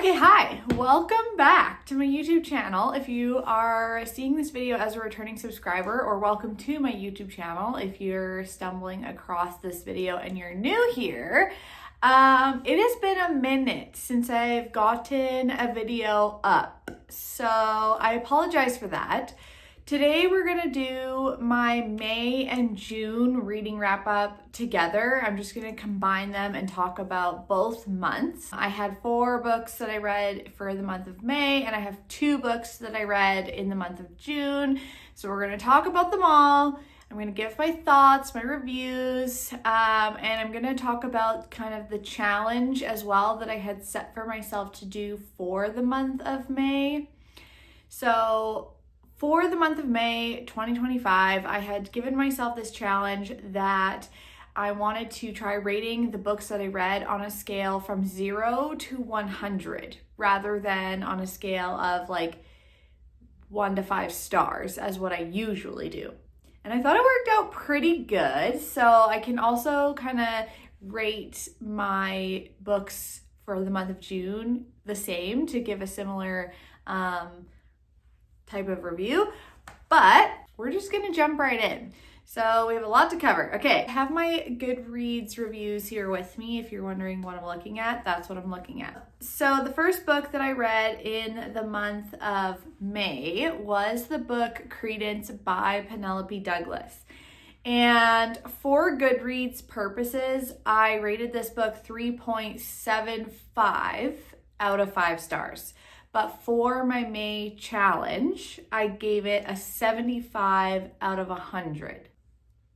Okay, hi, welcome back to my YouTube channel. If you are seeing this video as a returning subscriber, or welcome to my YouTube channel if you're stumbling across this video and you're new here. It has been a minute since I've gotten a video up, so I apologize for that. Today we're gonna do my May and June reading wrap up together. I'm just gonna combine them and talk about both months. I had 4 books that I read for the month of May, and I have 2 books that I read in the month of June. So we're gonna talk about them all. I'm gonna give my thoughts, my reviews, and I'm gonna talk about kind of the challenge as well that I had set for myself to do for the month of May. So for the month of May 2025, I had given myself this challenge that I wanted to try rating the books that I read on a scale from 0 to 100 rather than on a scale of like 1 to 5 stars as what I usually do. And I thought it worked out pretty good. So I can also kind of rate my books for the month of June the same to give a similar type of review, but we're just gonna jump right in. So we have a lot to cover. Okay, I have my Goodreads reviews here with me. If you're wondering what I'm looking at, that's what I'm looking at. So the first book that I read in the month of May was the book Credence by Penelope Douglas. And for Goodreads purposes, I rated this book 3.75 out of 5 stars. But for my May challenge, I gave it a 75 out of 100.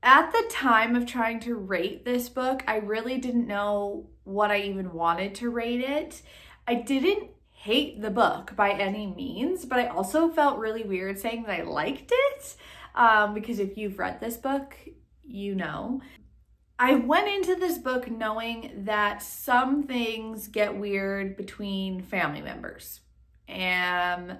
At the time of trying to rate this book, I really didn't know what I even wanted to rate it. I didn't hate the book by any means, but I also felt really weird saying that I liked it, because if you've read this book, you know. I went into this book knowing that some things get weird between family members. And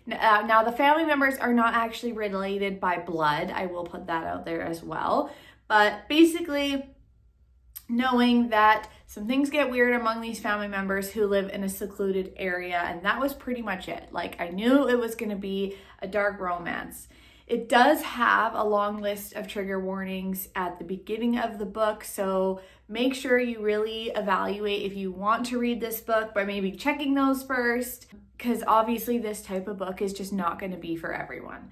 now the family members are not actually related by blood. I will put that out there as well. But basically, knowing that some things get weird among these family members who live in a secluded area, and that was pretty much it. Like, I knew it was going to be a dark romance. It does have a long list of trigger warnings at the beginning of the book, so make sure you really evaluate if you want to read this book by maybe checking those first, because obviously this type of book is just not going to be for everyone.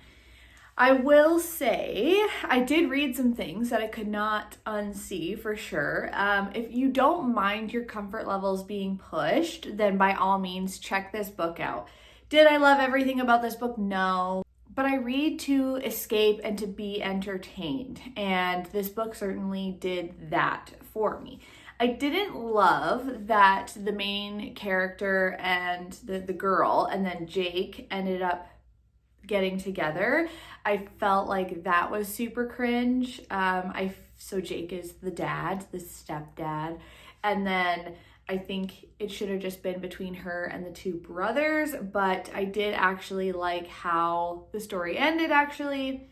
I will say I did read some things that I could not unsee for sure. If you don't mind your comfort levels being pushed, then by all means check this book out. Did I love everything about this book? No. But I read to escape and to be entertained, and this book certainly did that for me. I didn't love that the main character and the girl and then Jake ended up getting together. I felt like that was super cringe. So Jake is the dad, the stepdad, and then I think it should have just been between her and the 2 brothers, but I did actually like how the story ended, actually.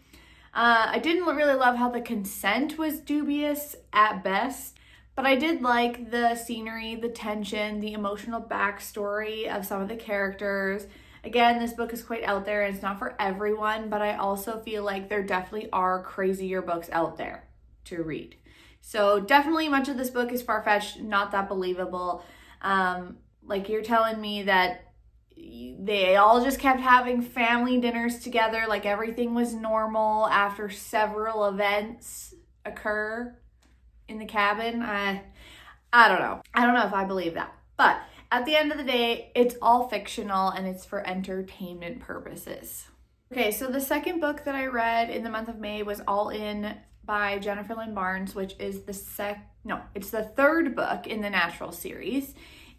I didn't really love how the consent was dubious at best, but I did like the scenery, the tension, the emotional backstory of some of the characters. Again, this book is quite out there and it's not for everyone, but I also feel like there definitely are crazier books out there to read. So definitely much of this book is far-fetched, not that believable. Like, you're telling me that they all just kept having family dinners together, like everything was normal after several events occur in the cabin. I don't know. I don't know if I believe that. But at the end of the day, it's all fictional and it's for entertainment purposes. Okay, so the second book that I read in the month of May was All In by Jennifer Lynn Barnes, which is it's the 3rd book in the Natural series.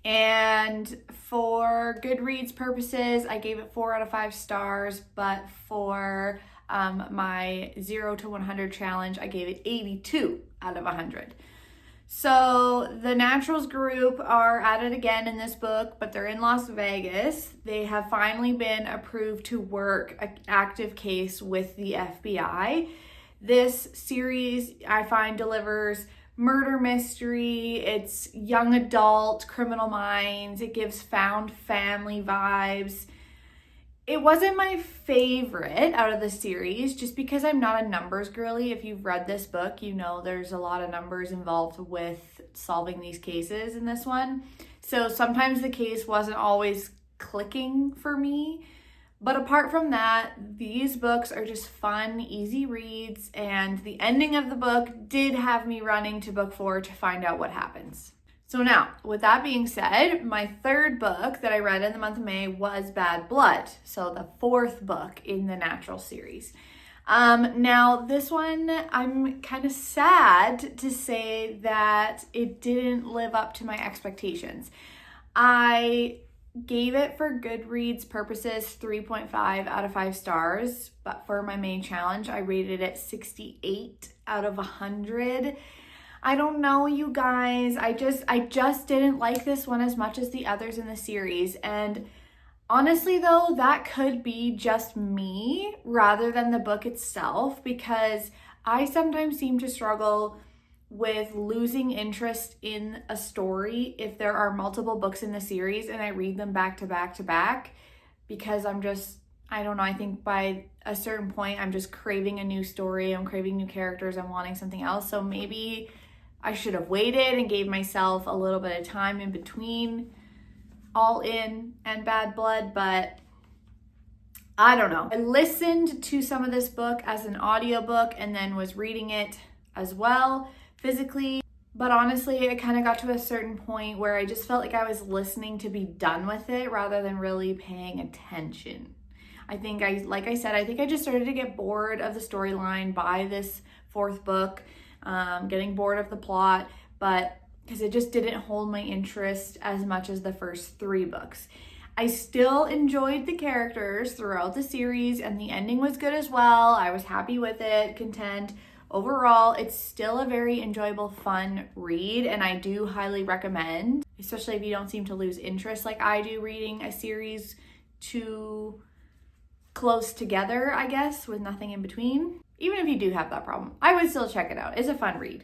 And for Goodreads purposes, I gave it 4 out of 5 stars, but for my 0 to 100 challenge, I gave it 82 out of 100. So the Naturals group are at it again in this book, but they're in Las Vegas. They have finally been approved to work an active case with the FBI. This series, I find, delivers murder mystery, it's young adult criminal minds, it gives found family vibes. It wasn't my favorite out of the series just because I'm not a numbers girly. If you've read this book, you know there's a lot of numbers involved with solving these cases in this one. So sometimes the case wasn't always clicking for me. But apart from that, these books are just fun, easy reads, and the ending of the book did have me running to book 4 to find out what happens. So now, with that being said, my third book that I read in the month of May was Bad Blood, so the 4th book in the Natural series. Now, this one, I'm kind of sad to say that it didn't live up to my expectations. I gave it, for Goodreads purposes, 3.5 out of 5 stars, but for my May challenge, I rated it 68 out of 100. I don't know, you guys. I just didn't like this one as much as the others in the series. And honestly, though, that could be just me rather than the book itself, because I sometimes seem to struggle with losing interest in a story if there are multiple books in the series and I read them back to back to back, because I don't know, I think by a certain point I'm just craving a new story, I'm craving new characters, I'm wanting something else. So maybe I should have waited and gave myself a little bit of time in between All In and Bad Blood, but I don't know. I listened to some of this book as an audiobook and then was reading it as well physically. But honestly, it kind of got to a certain point where I just felt like I was listening to be done with it rather than really paying attention. I think I just started to get bored of the storyline by this 4th book. Getting bored of the plot, but because it just didn't hold my interest as much as the first 3 books. I still enjoyed the characters throughout the series, and the ending was good as well. I was happy with it, content. Overall, it's still a very enjoyable, fun read, and I do highly recommend, especially if you don't seem to lose interest like I do reading a series too close together, I guess, with nothing in between. Even if you do have that problem, I would still check it out. It's a fun read.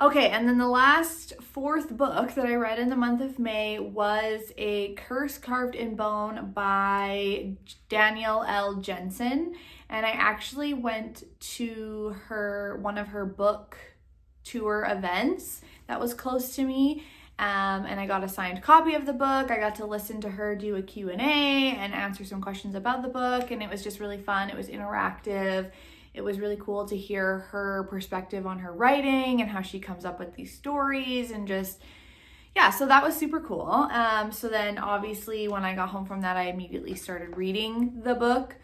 Okay, and then the last 4th book that I read in the month of May was A Curse Carved in Bone by Danielle L. Jensen. And I actually went to one of her book tour events that was close to me. And I got a signed copy of the book. I got to listen to her do a Q&A and answer some questions about the book. And it was just really fun. It was interactive. It was really cool to hear her perspective on her writing and how she comes up with these stories, and just, yeah, so that was super cool. So then obviously when I got home from that, I immediately started reading the book.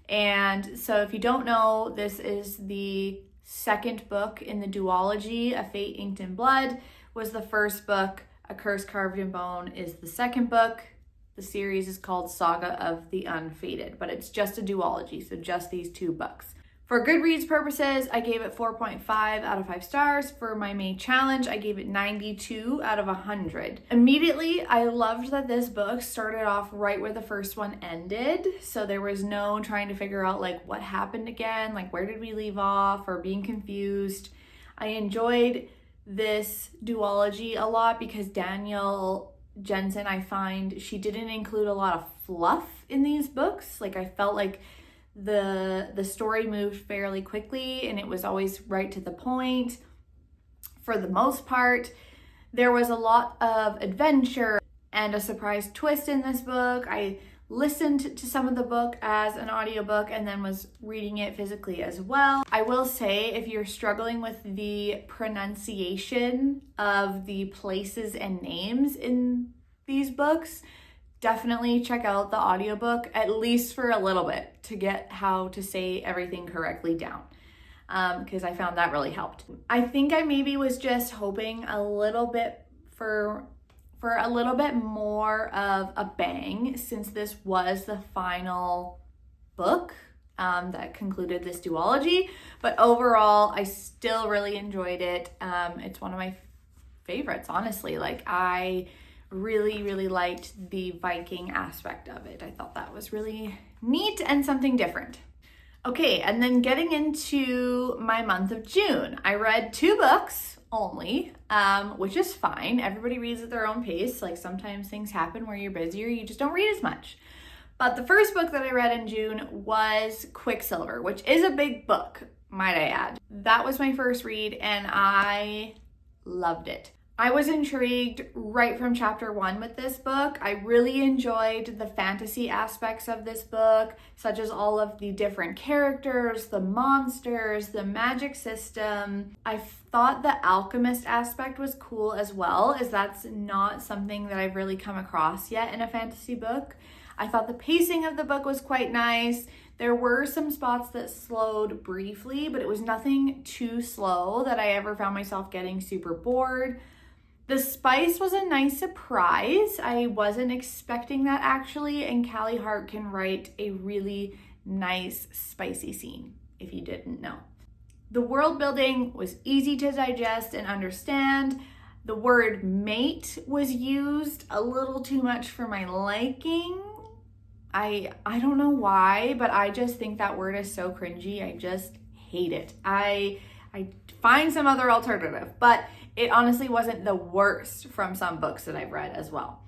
And so if you don't know, this is the 2nd book in the duology. A Fate Inked in Blood was the 1st book. A Curse Carved in Bone is the 2nd book. The series is called Saga of the Unfated, but it's just a duology, so just these 2 books. For Goodreads purposes, I gave it 4.5 out of 5 stars. For my May challenge, I gave it 92 out of 100. Immediately, I loved that this book started off right where the first one ended. So there was no trying to figure out like what happened again, like where did we leave off, or being confused. I enjoyed this duology a lot because Danielle Jensen, I find she didn't include a lot of fluff in these books. Like I felt like the story moved fairly quickly and it was always right to the point for the most part. There was a lot of adventure and a surprise twist in this book. I listened to some of the book as an audiobook and then was reading it physically as well. I will say, if you're struggling with the pronunciation of the places and names in these books, definitely check out the audiobook, at least for a little bit, to get how to say everything correctly down, because I found that really helped. I think I maybe was just hoping a little bit for a little bit more of a bang, since this was the final book that concluded this duology. But overall, I still really enjoyed it. It's one of my favorites, honestly. Like, I really liked the Viking aspect of it. I thought that was really neat and something different. Okay, and then getting into my month of June, I read 2 books, only, which is fine. Everybody reads at their own pace. Like sometimes things happen where you're busier, you just don't read as much. But the first book that I read in June was Quicksilver, which is a big book, might I add. That was my first read and I loved it. I was intrigued right from chapter 1 with this book. I really enjoyed the fantasy aspects of this book, such as all of the different characters, the monsters, the magic system. I thought the alchemist aspect was cool as well, as that's not something that I've really come across yet in a fantasy book. I thought the pacing of the book was quite nice. There were some spots that slowed briefly, but it was nothing too slow that I ever found myself getting super bored. The spice was a nice surprise. I wasn't expecting that actually, and Callie Hart can write a really nice spicy scene, if you didn't know. The world building was easy to digest and understand. The word mate was used a little too much for my liking. I don't know why, but I just think that word is so cringy. I just hate it. I find some other alternative, but it honestly wasn't the worst from some books that I've read as well.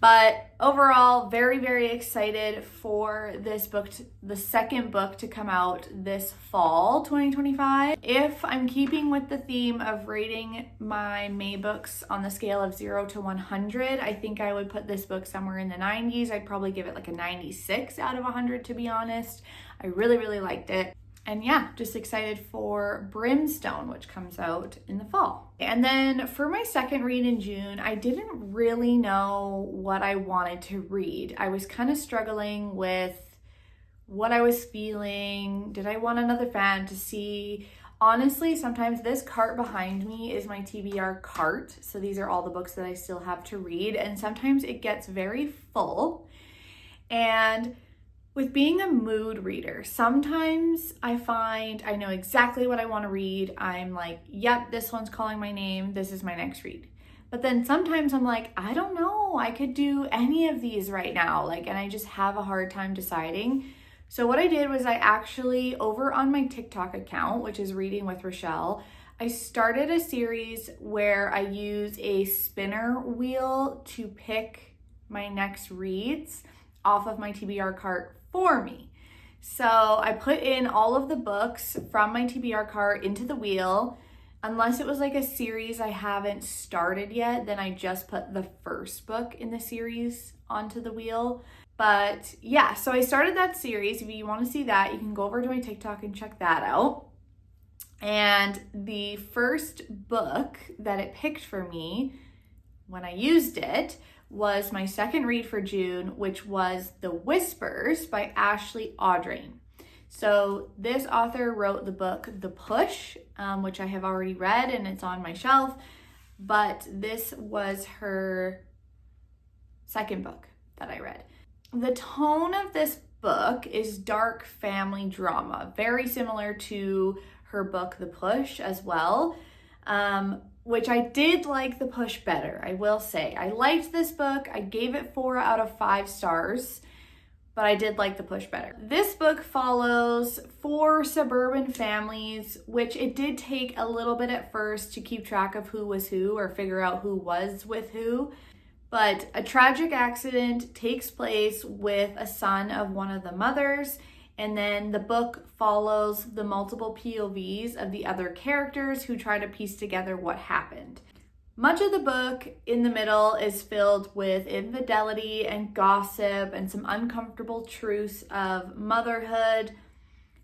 But overall, very, very excited for this book, the second book to come out this fall, 2025. If I'm keeping with the theme of rating my May books on the scale of 0 to 100, I think I would put this book somewhere in the 90s. I'd probably give it like a 96 out of 100, to be honest. I really, really liked it. And yeah, just excited for Brimstone, which comes out in the fall. And then for my second read in June, I didn't really know what I wanted to read. I was kind of struggling with what I was feeling. Did I want another fantasy? Honestly, sometimes this cart behind me is my TBR cart. So these are all the books that I still have to read. And sometimes it gets very full. And with being a mood reader, sometimes I find I know exactly what I want to read. I'm like, yep, this one's calling my name. This is my next read. But then sometimes I'm like, I don't know. I could do any of these right now. And I just have a hard time deciding. So what I did was I actually, over on my TikTok account, which is Reading with Richele, I started a series where I use a spinner wheel to pick my next reads off of my TBR cart for me. So I put in all of the books from my TBR cart into the wheel. Unless it was like a series I haven't started yet, then I just put the first book in the series onto the wheel. But yeah, so I started that series. If you want to see that, you can go over to my TikTok and check that out. And the first book that it picked for me when I used it was my second read for June, which was The Whispers by Ashley Audrain. So this author wrote the book The Push, which I have already read and it's on my shelf, but this was her second book that I read. The tone of this book is dark family drama, very similar to her book The Push as well. Which I did like The Push better, I will say. I liked this book. I gave it 4 out of 5 stars, but I did like The Push better. This book follows 4 suburban families, which it did take a little bit at first to keep track of who was who or figure out who was with who. But a tragic accident takes place with a son of one of the mothers, and then the book follows the multiple POVs of the other characters who try to piece together what happened. Much of the book in the middle is filled with infidelity and gossip and some uncomfortable truths of motherhood.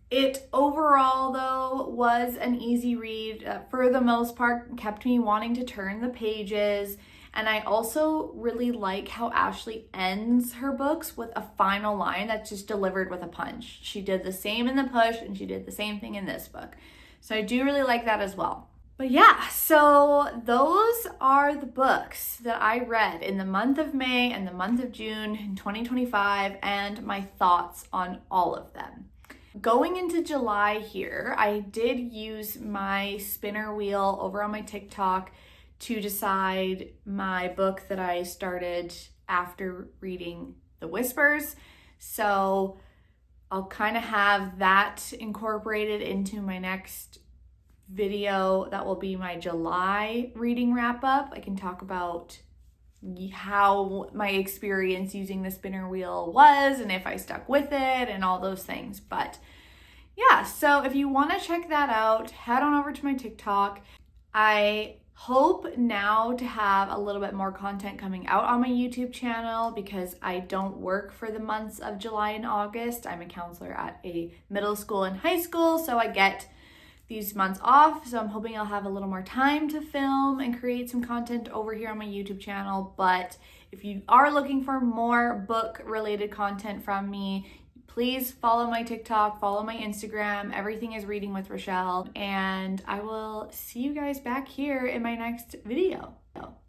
It overall, though, was an easy read. For the most part, kept me wanting to turn the pages. And I also really like how Ashley ends her books with a final line that's just delivered with a punch. She did the same in The Push and she did the same thing in this book. So I do really like that as well. But yeah, so those are the books that I read in the month of May and the month of June in 2025 and my thoughts on all of them. Going into July here, I did use my spinner wheel over on my TikTok to decide my book that I started after reading The Whispers. So I'll kind of have that incorporated into my next video that will be my July reading wrap up. I can talk about how my experience using the spinner wheel was and if I stuck with it and all those things. But yeah, so if you want to check that out, head on over to my TikTok. I hope now to have a little bit more content coming out on my YouTube channel because I don't work for the months of July and August. I'm a counselor at a middle school and high school, so I get these months off. So I'm hoping I'll have a little more time to film and create some content over here on my YouTube channel. But if you are looking for more book related content from me, please follow my TikTok, follow my Instagram. Everything is Reading with Richele. And I will see you guys back here in my next video.